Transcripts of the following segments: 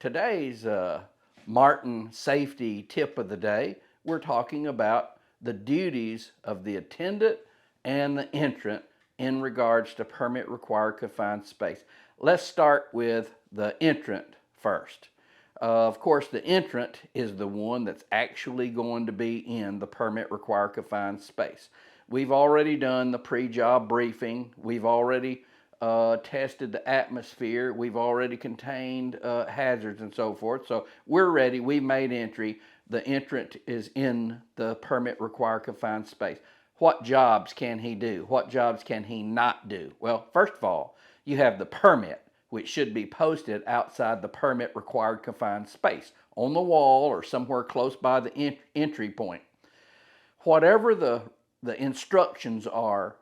Today's Martin safety tip of the day, we're talking about the duties of the attendant and the entrant in regards to permit required confined space. Let's start with the entrant first. Of course, the entrant is the one that's actually going to be in the permit required confined space. We've already done the pre-job briefing. We've already tested the atmosphere. We've already contained hazards and so forth. So we're ready. We've made entry. The entrant is in the permit required confined space. What jobs can he do? What jobs can he not do? Well, first of all, you have the permit, which should be posted outside the permit required confined space, on the wall or somewhere close by the entry point. Whatever the instructions are,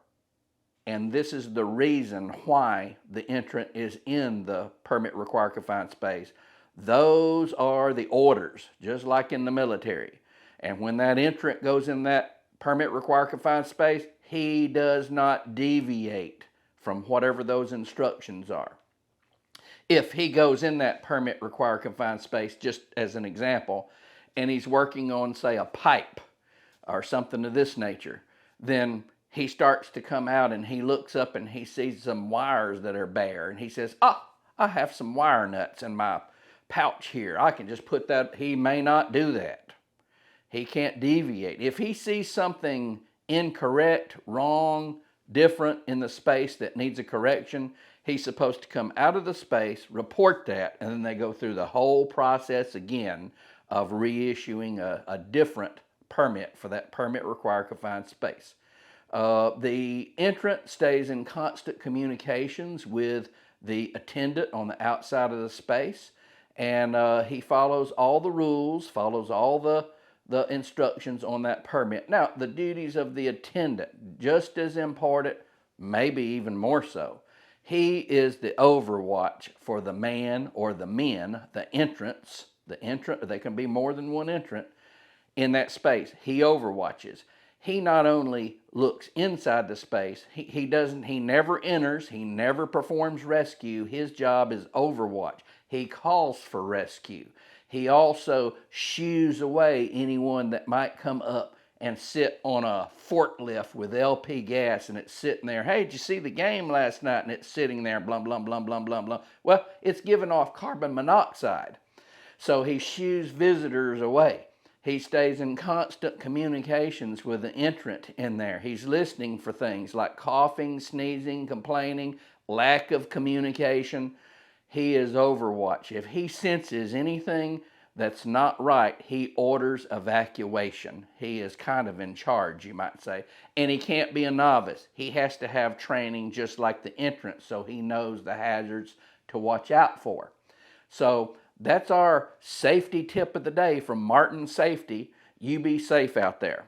and this is the reason why the entrant is in the permit required confined space, those are the orders, just like in the military. And when that entrant goes in that permit required confined space, he does not deviate from whatever those instructions are. If he goes in that permit required confined space, just as an example, and he's working on, say, a pipe or something of this nature, then he starts to come out and he looks up and he sees some wires that are bare, and he says, I have some wire nuts in my pouch here. I can just put that. He may not do that. He can't deviate. If he sees something incorrect, wrong, different in the space that needs a correction, he's supposed to come out of the space, report that, and then they go through the whole process again of reissuing a different permit for that permit required confined space. The entrant stays in constant communications with the attendant on the outside of the space, and he follows all the rules, follows all the instructions on that permit. Now, the duties of the attendant, just as important, maybe even more so. He is the overwatch for the man or the men, the entrants. The entrant, there can be more than one entrant in that space. He overwatches. He not only looks inside the space, he never enters, he never performs rescue. His job is overwatch. He calls for rescue. He also shoos away anyone that might come up and sit on a forklift with LP gas, and it's sitting there. Hey, did you see the game last night? And it's sitting there, blum, blum, blum, blum, blum, blum. Well, it's giving off carbon monoxide. So he shoos visitors away. He stays in constant communications with the entrant in there. He's listening for things like coughing, sneezing, complaining, lack of communication. He is overwatch. If he senses anything that's not right, he orders evacuation. He is kind of in charge, you might say. And he can't be a novice. He has to have training just like the entrant, so he knows the hazards to watch out for. So that's our safety tip of the day from Martin Safety. You be safe out there.